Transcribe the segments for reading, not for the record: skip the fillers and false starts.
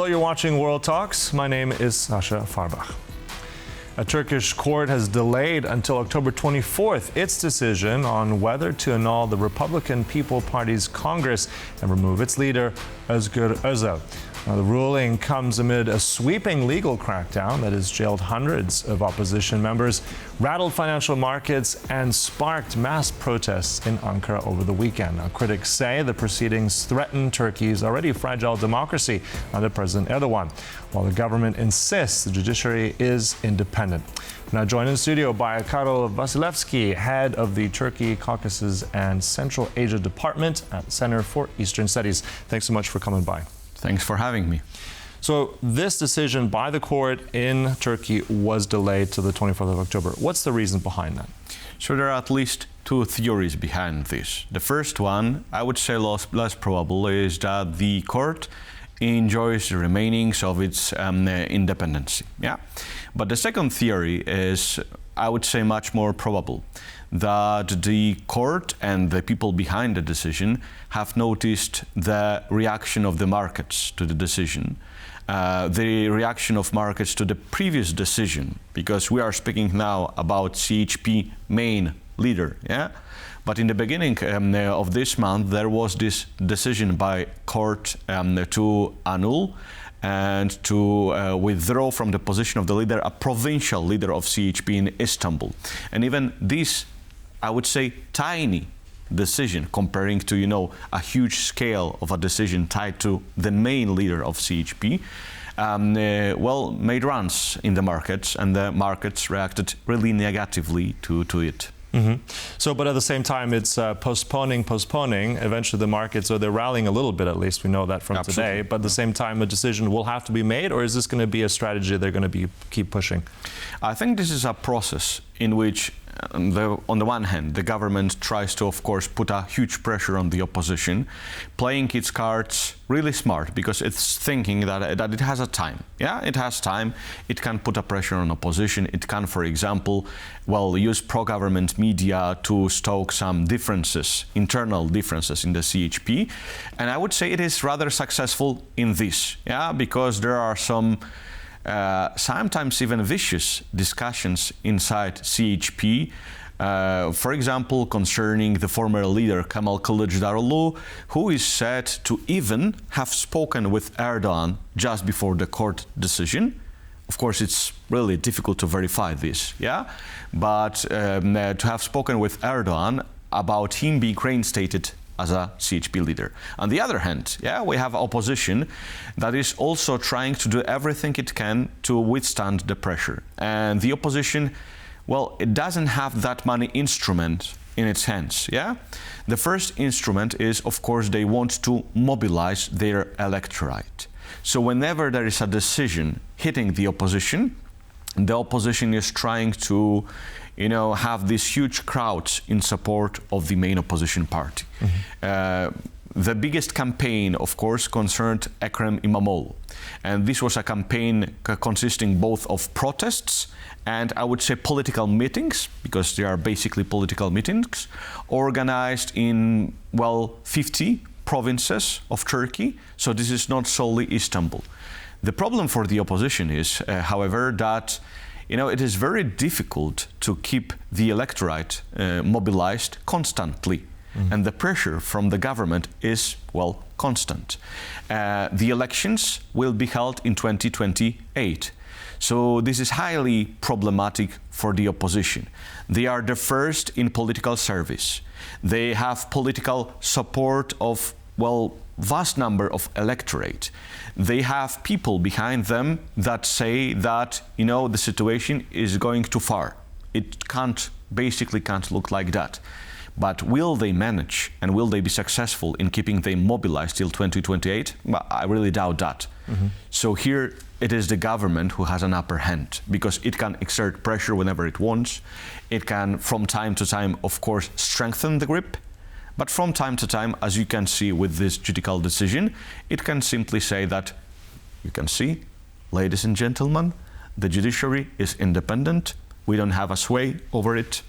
Hello, you're watching World Talks. My name is Sasha Farbach. A Turkish court has delayed until October 24th its decision on whether to annul the Republican People Party's Congress and remove its leader, Özgür Özel. Now, the ruling comes amid a sweeping legal crackdown that has jailed hundreds of opposition members, rattled financial markets, and sparked mass protests in Ankara over the weekend. Now, critics say the proceedings threaten Turkey's already fragile democracy under President Erdoğan, while the government insists the judiciary is independent. We're now joined in the studio by Karol Wasilewski, head of the Turkey, Caucasus, and Central Asia Department at the Center for Eastern Studies. Thanks so much for coming by. Thanks for having me. So this decision by the court in Turkey was delayed to the 24th of October. What's the reason behind that? So there are at least two theories behind this. The first one, I would say less probable, is that the court enjoys the remainings of its independence. Yeah, but the second theory is, I would say, much more probable, that the court and the people behind the decision have noticed the reaction of the markets to the decision, the reaction of markets to the previous decision, because we are speaking now about CHP main leader, yeah? But in the beginning of this month, there was this decision by court to annul and to withdraw from the position of the leader, a provincial leader of CHP in Istanbul. And even this, I would say, tiny decision, comparing to, a huge scale of a decision tied to the main leader of CHP, made runs in the markets, and the markets reacted really negatively to it. Mm-hmm. So, but at the same time, it's postponing. Eventually, the markets, they're rallying a little bit, at least we know that from Absolutely. today. But at the same time, a decision will have to be made, or is this going to be a strategy they're going to keep pushing? I think this is a process in which, on the one hand, the government tries to, of course, put a huge pressure on the opposition, playing its cards really smart, because it's thinking that it has a time. Yeah, it has time. It can put a pressure on opposition. It can, for example, use pro-government media to stoke some differences, internal differences in the CHP. And I would say it is rather successful in this, yeah, because there are some sometimes even vicious discussions inside CHP, for example, concerning the former leader Kemal Kılıçdaroğlu, who is said to even have spoken with Erdoğan just before the court decision. Of course, it's really difficult to verify this, yeah? But to have spoken with Erdoğan about him being reinstated as a CHP leader. On the other hand, yeah, we have opposition that is also trying to do everything it can to withstand the pressure. And the opposition, it doesn't have that many instruments in its hands, yeah? The first instrument is, of course, they want to mobilize their electorate. So whenever there is a decision hitting the opposition is trying to have these huge crowds in support of the main opposition party. Mm-hmm. The biggest campaign, of course, concerned Ekrem İmamoğlu. And this was a campaign consisting both of protests and, I would say, political meetings, because they are basically political meetings, organized in, 50 provinces of Turkey. So this is not solely Istanbul. The problem for the opposition is, however, that it is very difficult to keep the electorate mobilized constantly. Mm. And the pressure from the government is, constant. The elections will be held in 2028. So this is highly problematic for the opposition. They are the first in political service. They have political support of, vast number of electorate. They have people behind them that say that, the situation is going too far. It basically can't look like that. But will they manage and will they be successful in keeping them mobilized till 2028? I really doubt that. Mm-hmm. So here it is the government who has an upper hand, because it can exert pressure whenever it wants. It can, from time to time, of course, strengthen the grip. But from time to time, as you can see with this judicial decision, it can simply say that, you can see, ladies and gentlemen, the judiciary is independent, we don't have a sway over it,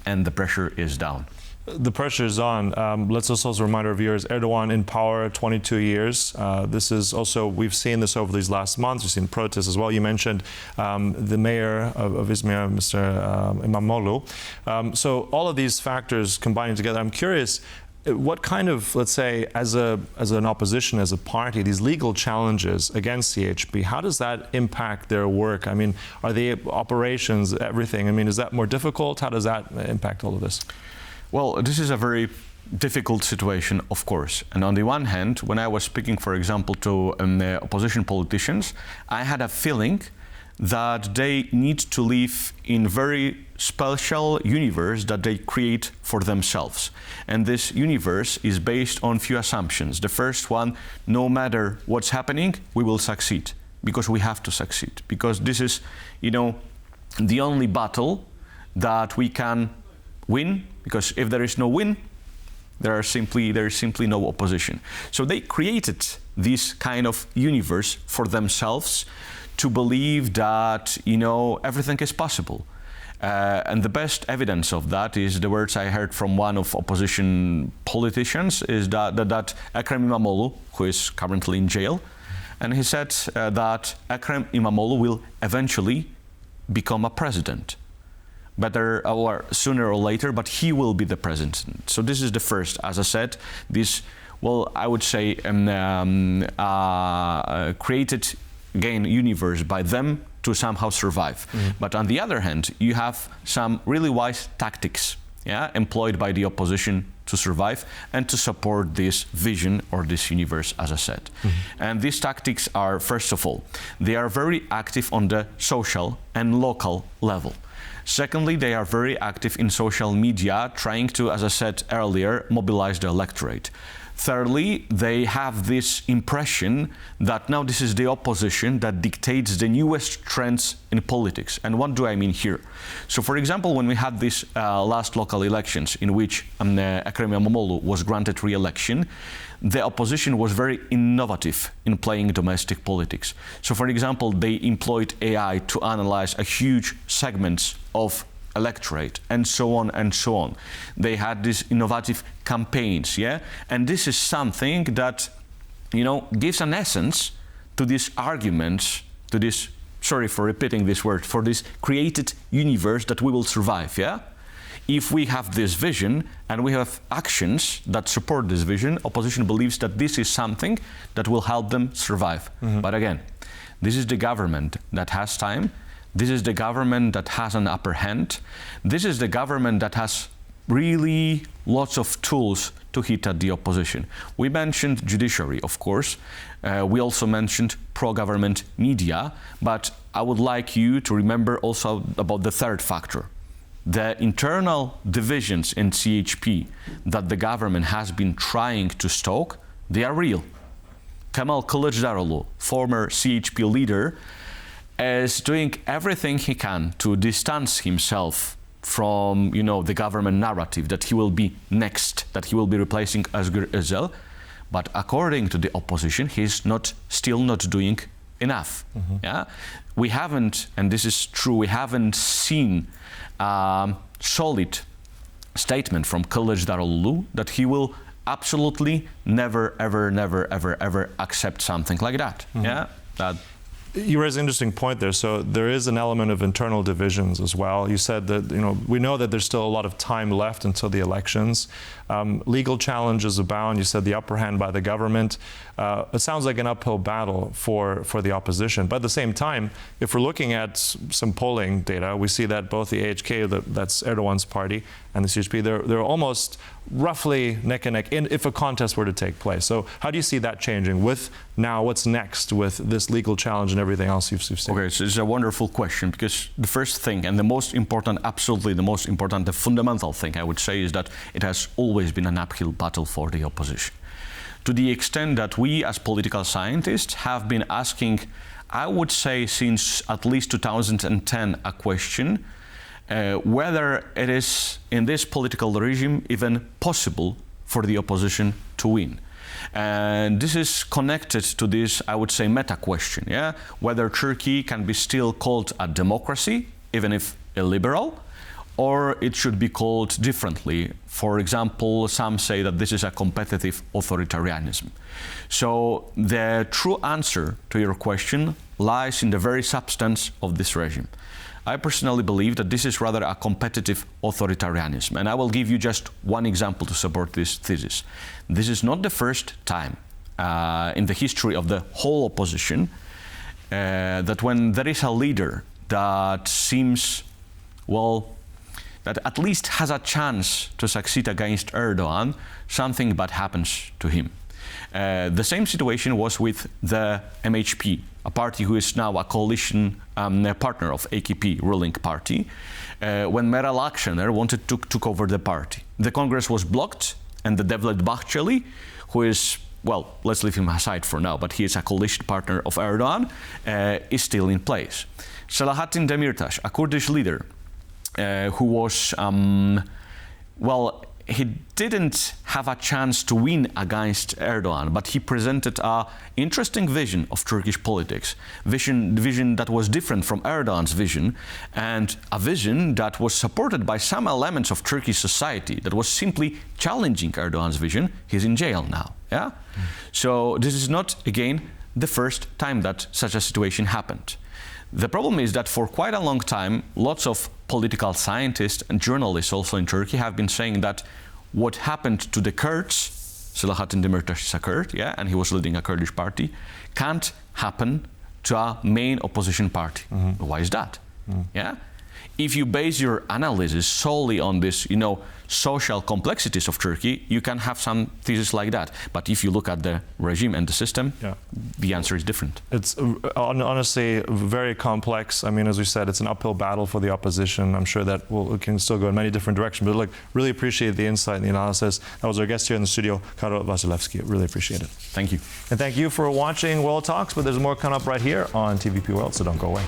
and the pressure is down. The pressure is on. Let's also remind our viewers, Erdoğan in power 22 years. This is also, we've seen this over these last months. We've seen protests as well. You mentioned the mayor of Izmir, Mr. İmamoğlu. So all of these factors combining together, I'm curious, what kind of, let's say, as an opposition, as a party, these legal challenges against CHP, how does that impact their work? I mean, are the operations, everything, I mean, is that more difficult? How does that impact all of this? Well, this is a very difficult situation, of course. And on the one hand, when I was speaking, for example, to opposition politicians, I had a feeling that they need to live in very special universe that they create for themselves. And this universe is based on few assumptions. The first one, no matter what's happening, we will succeed, because we have to succeed. Because this is, you know, the only battle that we can win, because if there is no win, there is simply no opposition. So they created this kind of universe for themselves to believe that, you know, everything is possible. And the best evidence of that is the words I heard from one of opposition politicians, is that Ekrem İmamoğlu, who is currently in jail, and he said that Ekrem İmamoğlu will eventually become a president. Better or sooner or later, but he will be the president. So this is the first, as I said, this, well, I would say, created again universe by them to somehow survive. But on the other hand, you have some really wise tactics, yeah, employed by the opposition to survive and to support this vision or this universe, as I said. And these tactics are, first of all, they are very active on the social and local level. Secondly, they are very active in social media, trying to, as I said earlier, mobilize the electorate. Thirdly, they have this impression that now this is the opposition that dictates the newest trends in politics. And what do I mean here? So, for example, when we had these last local elections in which Ekrem İmamoğlu was granted re-election, the opposition was very innovative in playing domestic politics. So, for example, they employed AI to analyze a huge segments of electorate, and so on and so on. They had these innovative campaigns, yeah? And this is something that, you know, gives an essence to these arguments, to this, sorry for repeating this word, for this created universe that we will survive, yeah? If we have this vision and we have actions that support this vision, opposition believes that this is something that will help them survive. But again, this is the government that has time. This is the government that has an upper hand. This is the government that has really lots of tools to hit at the opposition. We mentioned judiciary, of course. We also mentioned pro-government media. But I would like you to remember also about the third factor. The internal divisions in CHP that the government has been trying to stoke, they are real. Kemal Kılıçdaroğlu, former CHP leader, is doing everything he can to distance himself from, you know, the government narrative that he will be next, that he will be replacing Özgür Özel. But according to the opposition, he's still not doing enough. Yeah, we haven't, and this is true, we haven't seen solid statement from Kılıçdaroğlu that he will absolutely never, ever accept something like that. Yeah, that. You raise an interesting point there. So there is an element of internal divisions as well. You said that, you know, we know that there's still a lot of time left until the elections. Legal challenges abound. You said the upper hand by the government. It sounds like an uphill battle for the opposition. But at the same time, if we're looking at some polling data, we see that both the AHK, that's Erdoğan's party, and the CHP, they're almost roughly neck and neck if a contest were to take place. So how do you see that changing with now what's next with this legal challenge and everything else you've seen? Okay, so it's a wonderful question, because the first thing and the most important, absolutely the most important, the fundamental thing I would say is that it has always been an uphill battle for the opposition. To the extent that we as political scientists have been asking, I would say since at least 2010, a question, whether it is in this political regime even possible for the opposition to win. And this is connected to this, I would say, meta question, yeah? Whether Turkey can be still called a democracy, even if illiberal, or it should be called differently. For example, some say that this is a competitive authoritarianism. So the true answer to your question lies in the very substance of this regime. I personally believe that this is rather a competitive authoritarianism, and I will give you just one example to support this thesis. This is not the first time in the history of the whole opposition that when there is a leader that seems, well, that at least has a chance to succeed against Erdoğan, something bad happens to him. The same situation was with the MHP, a party who is now a coalition partner of AKP, ruling party, when Meral Akşener wanted to took over the party. The Congress was blocked, and the Devlet Bahçeli, who is, well, let's leave him aside for now, but he is a coalition partner of Erdoğan, is still in place. Selahattin Demirtas, a Kurdish leader, who was, well, he didn't have a chance to win against Erdoğan, but he presented an interesting vision of Turkish politics, vision that was different from Erdoğan's vision, and a vision that was supported by some elements of Turkish society that was simply challenging Erdoğan's vision. He's in jail now. Yeah? So this is not, again, the first time that such a situation happened. The problem is that for quite a long time, lots of political scientists and journalists also in Turkey have been saying that what happened to the Kurds, Selahattin Demirtas is a Kurd, yeah, and he was leading a Kurdish party, can't happen to a main opposition party. Why is that? Yeah? If you base your analysis solely on this, social complexities of Turkey, you can have some thesis like that. But if you look at the regime and the system, the answer is different. It's honestly very complex. I mean, as we said, it's an uphill battle for the opposition. I'm sure that it can still go in many different directions. But really appreciate the insight and the analysis. That was our guest here in the studio, Karol Wasilewski. Really appreciate it. Thank you. And thank you for watching World Talks. But there's more coming up right here on TVP World, so don't go away.